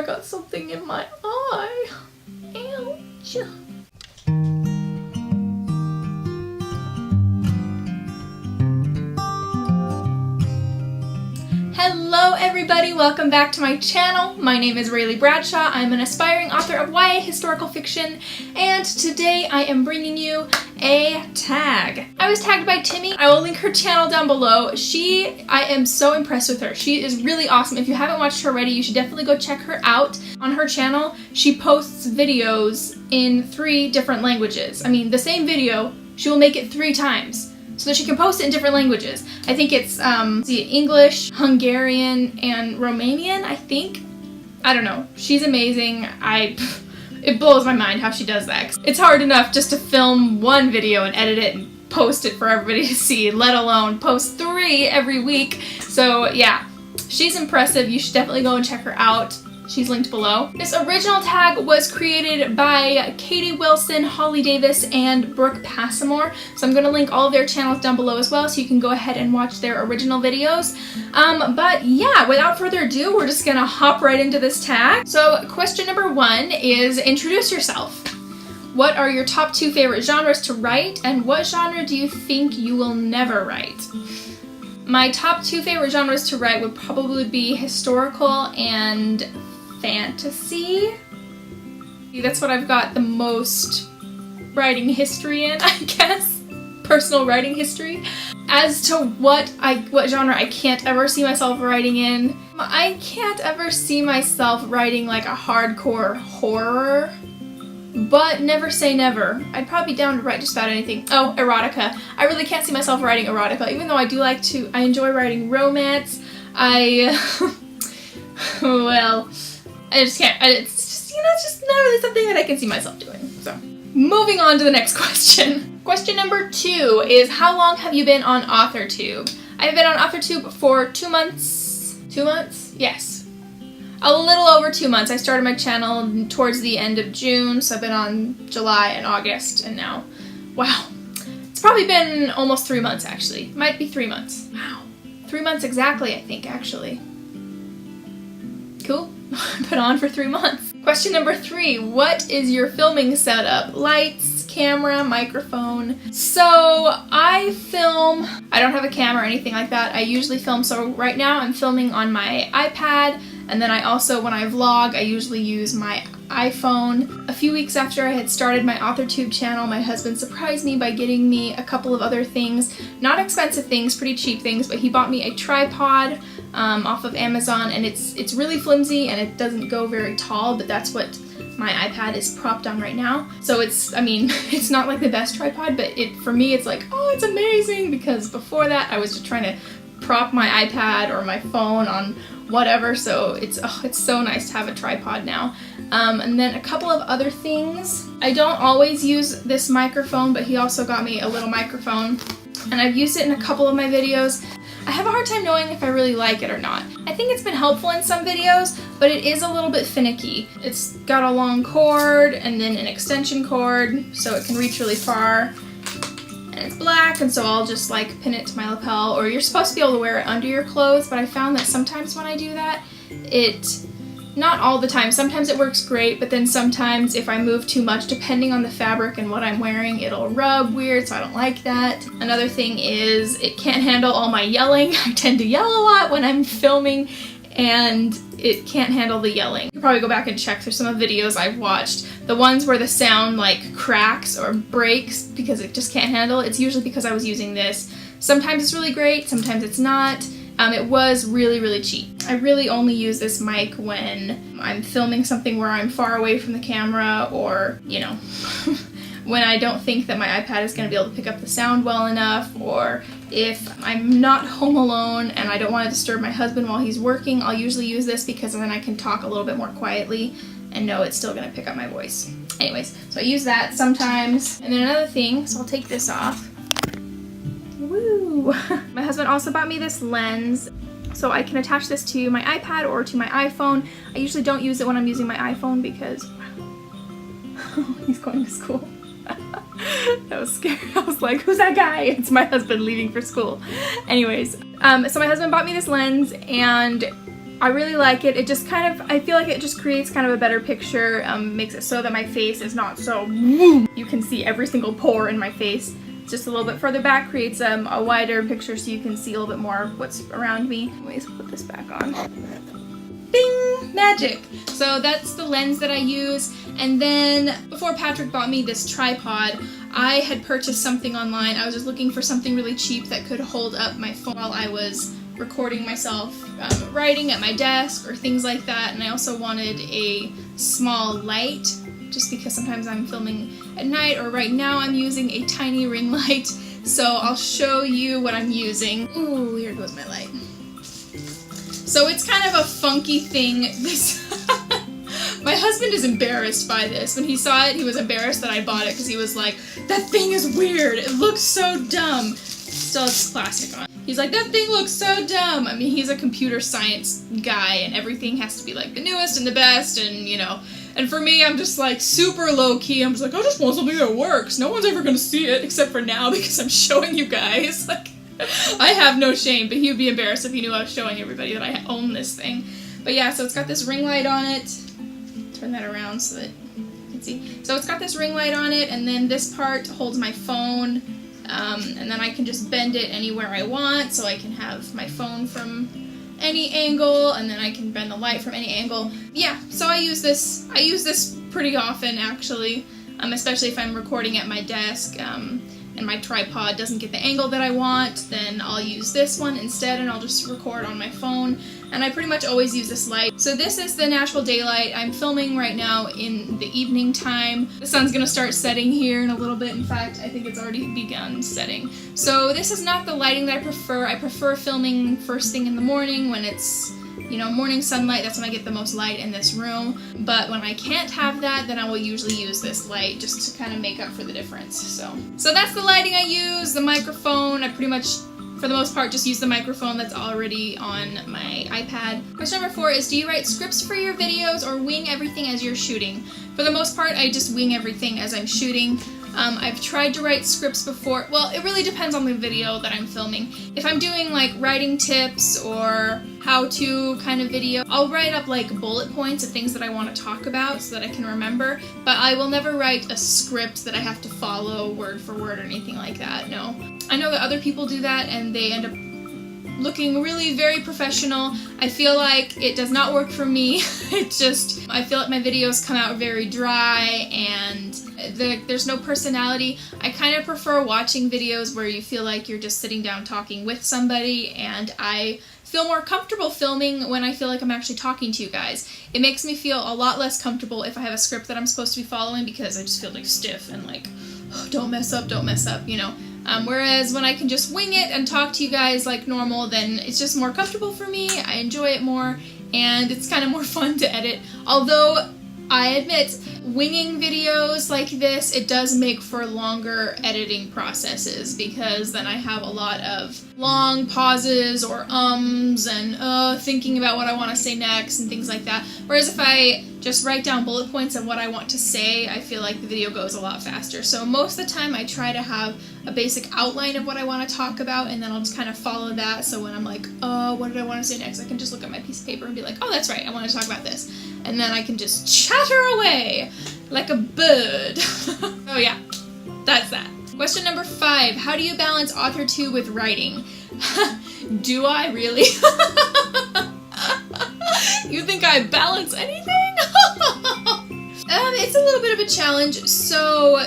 I got something in my eye. Ouch. Hello everybody, welcome back to my channel. My name is Rayleigh Bradshaw. I'm an aspiring author of YA historical fiction, and today I am bringing you a tag. I was tagged by Timi. I will link her channel down below. I am so impressed with her. She is really awesome. If you haven't watched her already, you should definitely go check her out. On her channel, she posts videos in 3 different languages. I mean, the same video, she will make it 3 times, so that she can post it in different languages. I think it's English, Hungarian, and Romanian, I think. I don't know. She's amazing. It blows my mind how she does that. It's hard enough just to film one video and edit it and post it for everybody to see, let alone post 3 every week. So yeah, she's impressive. You should definitely go and check her out. She's linked below. This original tag was created by Katie Wilson, Holly Davis, and Brooke Passamore. So I'm going to link all of their channels down below as well, so you can go ahead and watch their original videos. But yeah, without further ado, we're just going to hop right into this tag. So question number 1 is introduce yourself. What are your top 2 favorite genres to write, and what genre do you think you will never write? My top 2 favorite genres to write would probably be historical and fantasy. That's what I've got the most writing history in, I guess. Personal writing history. As to what genre I can't ever see myself writing in, I can't ever see myself writing like a hardcore horror, but never say never. I'd probably be down to write just about anything. Oh, erotica. I really can't see myself writing erotica, even though I enjoy writing romance. Well, I just can't. It's just, it's just not really something that I can see myself doing. So, moving on to the next question. Question number 2 is, how long have you been on AuthorTube? I've been on AuthorTube for 2 months. 2 months? Yes. A little over 2 months. I started my channel towards the end of June, so I've been on July and August, and now, wow. It's probably been almost 3 months, actually. Might be 3 months. Wow. 3 months exactly, I think, actually. Cool. Been on for 3 months. Question number 3. What is your filming setup? Lights, camera, microphone. So I don't have a camera or anything like that. I usually film, so right now I'm filming on my iPad, and then I also, when I vlog, I usually use my iPhone. A few weeks after I had started my AuthorTube channel, my husband surprised me by getting me a couple of other things. Not expensive things, pretty cheap things, but he bought me a tripod off of Amazon, and it's really flimsy and it doesn't go very tall, but that's what my iPad is propped on right now. So it's not like the best tripod, but for me it's like, oh, it's amazing, because before that I was just trying to prop my iPad or my phone on whatever, so it's so nice to have a tripod now. And then a couple of other things. I don't always use this microphone, but he also got me a little microphone, and I've used it in a couple of my videos. I have a hard time knowing if I really like it or not. I think it's been helpful in some videos, but it is a little bit finicky. It's got a long cord and then an extension cord, so it can reach really far. And it's black, and so I'll just like pin it to my lapel, or you're supposed to be able to wear it under your clothes, but I found that sometimes when I do that, not all the time, sometimes it works great, but then sometimes if I move too much, depending on the fabric and what I'm wearing, it'll rub weird, so I don't like that. Another thing is it can't handle all my yelling. I tend to yell a lot when I'm filming, and it can't handle the yelling. You can probably go back and check through some of the videos I've watched. The ones where the sound like cracks or breaks because it just can't handle it, it's usually because I was using this. Sometimes it's really great, sometimes it's not. It was really, really cheap. I really only use this mic when I'm filming something where I'm far away from the camera, or, when I don't think that my iPad is going to be able to pick up the sound well enough, or if I'm not home alone and I don't want to disturb my husband while he's working, I'll usually use this because then I can talk a little bit more quietly and know it's still going to pick up my voice. Anyways, so I use that sometimes. And then another thing, so I'll take this off. Woo! My husband also bought me this lens, so I can attach this to my iPad or to my iPhone. I usually don't use it when I'm using my iPhone because he's going to school. That was scary. I was like, who's that guy? It's my husband leaving for school. Anyways, so my husband bought me this lens, and I really like it. It just kind of, I feel like it just creates kind of a better picture, makes it so that my face is not so, you can see every single pore in my face. Just a little bit further back creates a wider picture so you can see a little bit more of what's around me. Anyways, put this back on. Bing! Magic! So that's the lens that I use. And then before Patrick bought me this tripod, I had purchased something online. I was just looking for something really cheap that could hold up my phone while I was recording myself writing at my desk or things like that. And I also wanted a small light, just because sometimes I'm filming at night, or right now I'm using a tiny ring light. So I'll show you what I'm using. Ooh, here goes my light. So it's kind of a funky thing. My husband is embarrassed by this. When he saw it, he was embarrassed that I bought it because he was like, that thing is weird. It looks so dumb. Still has plastic on. He's like, that thing looks so dumb. I mean, he's a computer science guy and everything has to be like the newest and the best and, you know. And for me, I'm just like super low key. I'm just like, I just want something that works. No one's ever gonna see it except for now because I'm showing you guys. Like, I have no shame, but he would be embarrassed if he knew I was showing everybody that I own this thing. But yeah, so it's got this ring light on it. Turn that around so that you can see. So it's got this ring light on it, and then this part holds my phone, and then I can just bend it anywhere I want, so I can have my phone from any angle, and then I can bend the light from any angle. Yeah, so I use this pretty often, actually, especially if I'm recording at my desk, and my tripod doesn't get the angle that I want, then I'll use this one instead and I'll just record on my phone. And I pretty much always use this light. So this is the natural daylight. I'm filming right now in the evening time. The sun's gonna start setting here in a little bit. In fact, I think it's already begun setting. So this is not the lighting that I prefer. I prefer filming first thing in the morning when it's, you know, morning sunlight. That's when I get the most light in this room. But when I can't have that, then I will usually use this light just to kind of make up for the difference. So that's the lighting I use. The microphone, I pretty much, for the most part, just use the microphone that's already on my iPad. Question number 4 is, do you write scripts for your videos or wing everything as you're shooting? For the most part, I just wing everything as I'm shooting. I've tried to write scripts before. Well, it really depends on the video that I'm filming. If I'm doing like writing tips or how-to kind of video, I'll write up like bullet points of things that I want to talk about so that I can remember, but I will never write a script that I have to follow word for word or anything like that, no. I know that other people do that and they end up looking really very professional. I feel like it does not work for me. I feel like my videos come out very dry and there's no personality. I kind of prefer watching videos where you feel like you're just sitting down talking with somebody, and I feel more comfortable filming when I feel like I'm actually talking to you guys. It makes me feel a lot less comfortable if I have a script that I'm supposed to be following because I just feel like stiff and like, oh, don't mess up, you know. Whereas when I can just wing it and talk to you guys like normal, then it's just more comfortable for me, I enjoy it more, and it's kind of more fun to edit. Although, I admit, winging videos like this, it does make for longer editing processes because then I have a lot of long pauses or ums and thinking about what I want to say next and things like that. Whereas if I just write down bullet points of what I want to say, I feel like the video goes a lot faster. So most of the time I try to have a basic outline of what I want to talk about, and then I'll just kind of follow that, so when I'm like, what did I want to say next, I can just look at my piece of paper and be like, oh, that's right, I want to talk about this. And then I can just chatter away like a bird. Oh yeah, that's that. Question number 5, how do you balance AuthorTube with writing? Do I really? You think I balance anything? It's a little bit of a challenge. So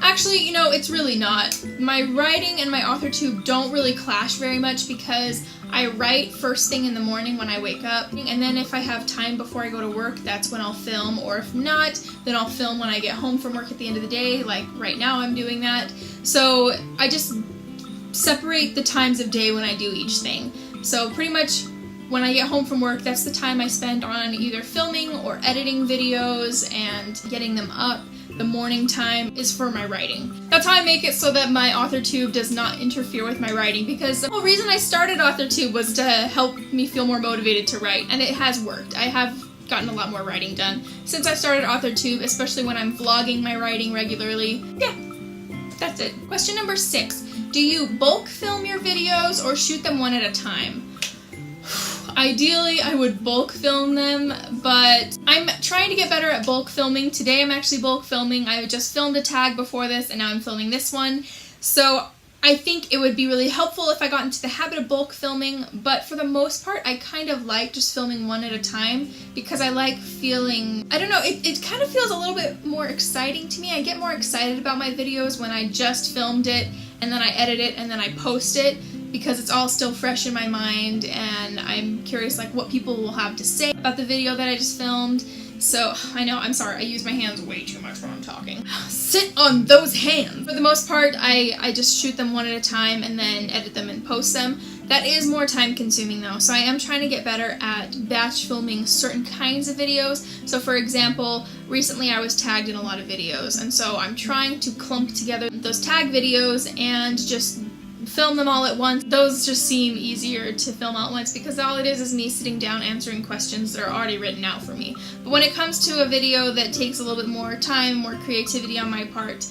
actually, you know, it's really not. My writing and my AuthorTube don't really clash very much because I write first thing in the morning when I wake up, and then if I have time before I go to work, that's when I'll film, or if not, then I'll film when I get home from work at the end of the day, like right now I'm doing that. So I just separate the times of day when I do each thing. So pretty much when I get home from work, that's the time I spend on either filming or editing videos and getting them up. The morning time is for my writing. That's how I make it so that my AuthorTube does not interfere with my writing, because the whole reason I started AuthorTube was to help me feel more motivated to write, and it has worked. I have gotten a lot more writing done since I started AuthorTube, especially when I'm vlogging my writing regularly. Yeah, that's it. Question number 6. Do you bulk film your videos or shoot them one at a time? Ideally, I would bulk film them, but I'm trying to get better at bulk filming. Today I'm actually bulk filming. I just filmed a tag before this, and now I'm filming this one. So I think it would be really helpful if I got into the habit of bulk filming, but for the most part, I kind of like just filming one at a time because I like feeling, I don't know, it kind of feels a little bit more exciting to me. I get more excited about my videos when I just filmed it, and then I edit it, and then I post it, because it's all still fresh in my mind, and I'm curious like what people will have to say about the video that I just filmed. So, I know, I'm sorry, I use my hands way too much when I'm talking. Sit on those hands! For the most part, I just shoot them one at a time and then edit them and post them. That is more time consuming though, so I am trying to get better at batch filming certain kinds of videos. So for example, recently I was tagged in a lot of videos, and so I'm trying to clump together those tag videos and just film them all at once. Those just seem easier to film all at once because all it is me sitting down answering questions that are already written out for me. But when it comes to a video that takes a little bit more time, more creativity on my part,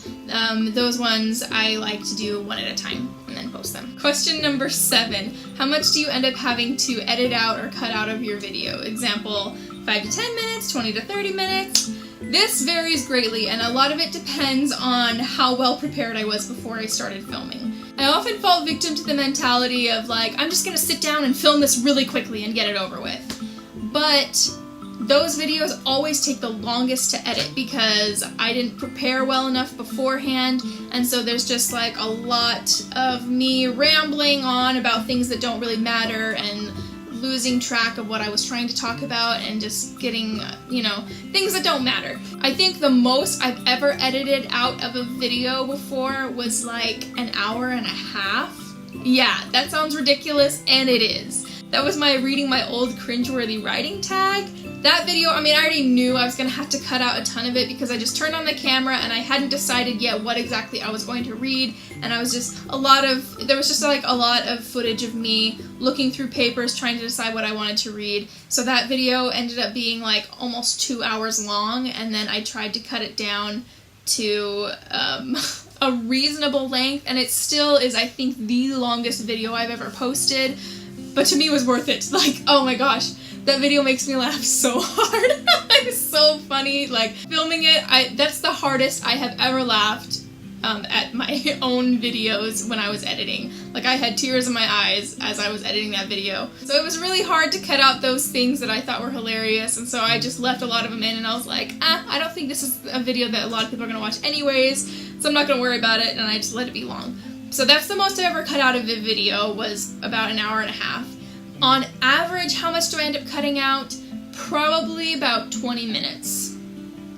those ones I like to do one at a time and then post them. Question number 7. How much do you end up having to edit out or cut out of your video? Example, 5 to 10 minutes, 20 to 30 minutes. This varies greatly, and a lot of it depends on how well prepared I was before I started filming. I often fall victim to the mentality of like, I'm just gonna sit down and film this really quickly and get it over with. But those videos always take the longest to edit because I didn't prepare well enough beforehand, and so there's just like a lot of me rambling on about things that don't really matter and losing track of what I was trying to talk about and just getting, you know, things that don't matter. I think the most I've ever edited out of a video before was like an hour and a half. Yeah, that sounds ridiculous, and it is. That was my reading my old cringeworthy writing tag. That video, I mean, I already knew I was going to have to cut out a ton of it because I just turned on the camera and I hadn't decided yet what exactly I was going to read, and I was just there was just like a lot of footage of me looking through papers trying to decide what I wanted to read. So that video ended up being like almost 2 hours long, and then I tried to cut it down to a reasonable length, and it still is, I think, the longest video I've ever posted, but to me it was worth it. Like, oh my gosh. That video makes me laugh so hard. It's so funny. Like, filming it, that's the hardest I have ever laughed at my own videos when I was editing. Like, I had tears in my eyes as I was editing that video. So it was really hard to cut out those things that I thought were hilarious, and so I just left a lot of them in, and I was like, I don't think this is a video that a lot of people are going to watch anyways, so I'm not going to worry about it, and I just let it be long. So that's the most I ever cut out of a video, was about an hour and a half. On average, how much do I end up cutting out? Probably about 20 minutes,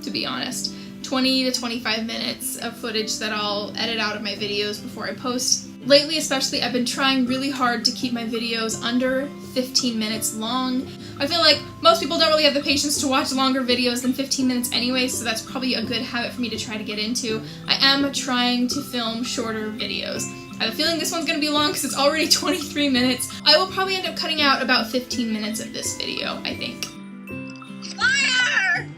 to be honest. 20 to 25 minutes of footage that I'll edit out of my videos before I post. Lately especially, I've been trying really hard to keep my videos under 15 minutes long. I feel like most people don't really have the patience to watch longer videos than 15 minutes anyway, so that's probably a good habit for me to try to get into. I am trying to film shorter videos. I have a feeling this one's going to be long because it's already 23 minutes. I will probably end up cutting out about 15 minutes of this video, I think. Fire!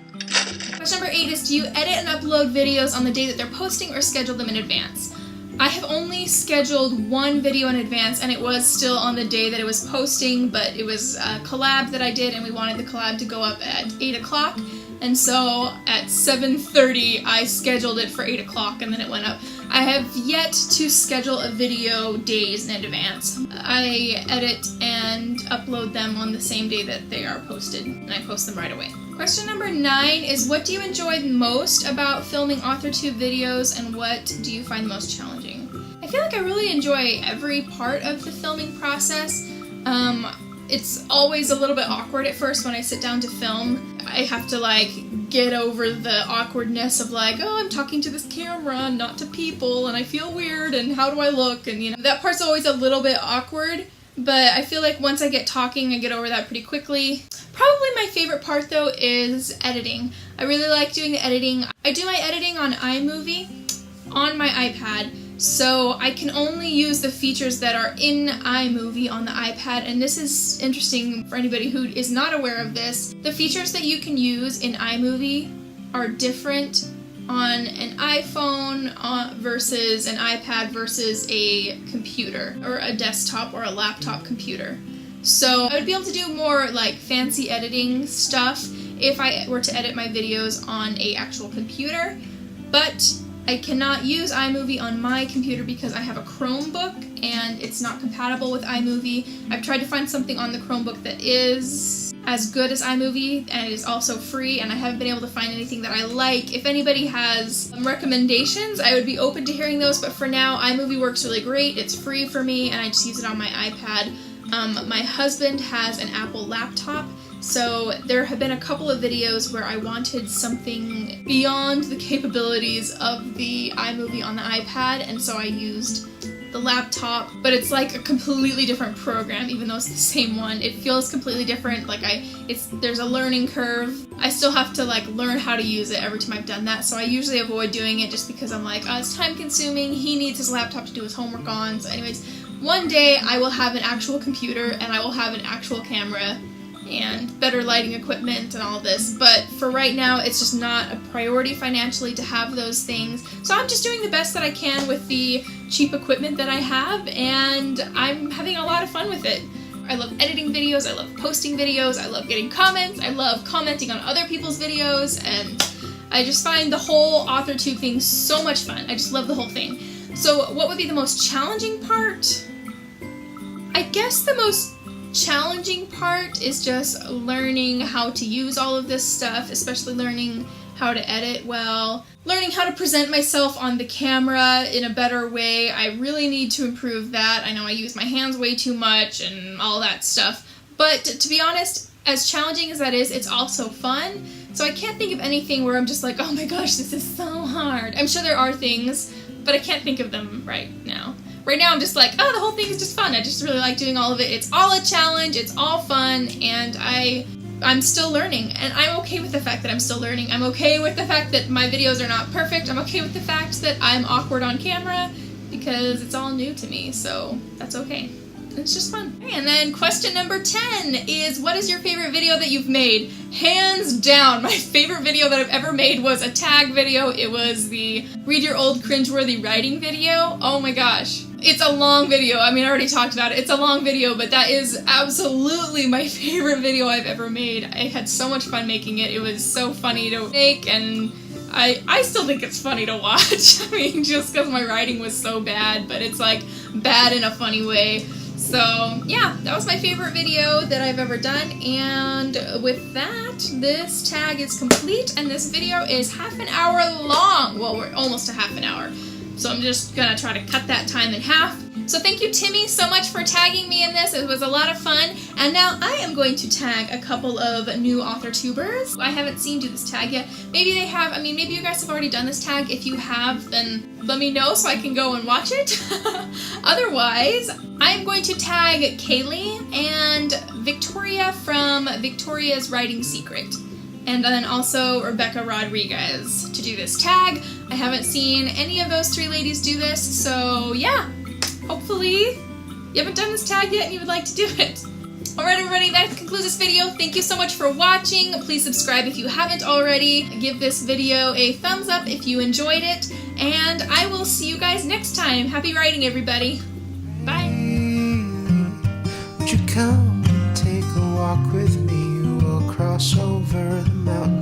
Question number 8 is, do you edit and upload videos on the day that they're posting or schedule them in advance? I have only scheduled one video in advance, and it was still on the day that it was posting, but it was a collab that I did, and we wanted the collab to go up at 8 o'clock. And so at 7:30 I scheduled it for 8 o'clock, and then it went up. I have yet to schedule a video days in advance. I edit and upload them on the same day that they are posted, and I post them right away. Question number 9 is, what do you enjoy most about filming AuthorTube videos, and what do you find most challenging? I feel like I really enjoy every part of the filming process. It's always a little bit awkward at first when I sit down to film. I have to like get over the awkwardness of like, oh, I'm talking to this camera and not to people, and I feel weird, and how do I look, and you know, that part's always a little bit awkward, but I feel like once I get talking, I get over that pretty quickly. Probably my favorite part though is editing. I really like doing the editing. I do my editing on iMovie on my iPad, so I can only use the features that are in iMovie on the iPad, and this is interesting for anybody who is not aware of this. The features that you can use in iMovie are different on an iPhone versus an iPad versus a computer, or a desktop or a laptop computer. So I would be able to do more like fancy editing stuff if I were to edit my videos on an actual computer, but I cannot use iMovie on my computer because I have a Chromebook and it's not compatible with iMovie. I've tried to find something on the Chromebook that is as good as iMovie and it is also free, and I haven't been able to find anything that I like. If anybody has recommendations, I would be open to hearing those, but for now, iMovie works really great. It's free for me and I just use it on my iPad. My husband has an Apple laptop, so there have been a couple of videos where I wanted something beyond the capabilities of the iMovie on the iPad, and so I used the laptop, but it's like a completely different program, even though it's the same one. It feels completely different. Like there's a learning curve. I still have to like learn how to use it every time I've done that, so I usually avoid doing it just because I'm like, oh, it's time consuming. He needs his laptop to do his homework on. So anyways, one day I will have an actual computer and I will have an actual camera and better lighting equipment and all of this, but for right now it's just not a priority financially to have those things, so I'm just doing the best that I can with the cheap equipment that I have, and I'm having a lot of fun with it. I love editing videos, I love posting videos, I love getting comments, I love commenting on other people's videos, and I just find the whole AuthorTube thing so much fun. I just love the whole thing. So what would be the most challenging part? I guess the most challenging part is just learning how to use all of this stuff, especially learning how to edit well, learning how to present myself on the camera in a better way. I really need to improve that. I know I use my hands way too much and all that stuff, but to be honest, as challenging as that is, it's also fun. So I can't think of anything where I'm just like, oh my gosh, this is so hard. I'm sure there are things, but I can't think of them right now. Right now I'm just like, oh, the whole thing is just fun. I just really like doing all of it. It's all a challenge, it's all fun, and I'm still learning. And I'm okay with the fact that I'm still learning. I'm okay with the fact that my videos are not perfect. I'm okay with the fact that I'm awkward on camera because it's all new to me, so that's okay. It's just fun. Okay, and then question number 10 is, what is your favorite video that you've made? Hands down, my favorite video that I've ever made was a tag video. It was the Read Your Old Cringeworthy Writing video. Oh my gosh. It's a long video. I mean, I already talked about it. It's a long video, but that is absolutely my favorite video I've ever made. I had so much fun making it. It was so funny to make, and I still think it's funny to watch. I mean, just because my writing was so bad, but it's like bad in a funny way. So yeah, that was my favorite video that I've ever done, and with that, this tag is complete, and this video is half an hour long. Well, we're almost to half an hour, so I'm just gonna try to cut that time in half. So thank you, Timi, so much for tagging me in this. It was a lot of fun, and now I am going to tag a couple of new AuthorTubers. I haven't seen do this tag yet. Maybe they have. I mean, maybe you guys have already done this tag. If you have, then let me know so I can go and watch it. Otherwise, I'm going to tag Kaylee and Victoria from Victoria's Writing Secret, and then also Rebecca Rodriguez to do this tag. I haven't seen any of those three ladies do this, so yeah, hopefully you haven't done this tag yet and you would like to do it. Alright everybody, that concludes this video. Thank you so much for watching. Please subscribe if you haven't already. Give this video a thumbs up if you enjoyed it, and I will see you guys next time. Happy writing, everybody. Bye. Would you come take a walk with me? We'll cross over the mountain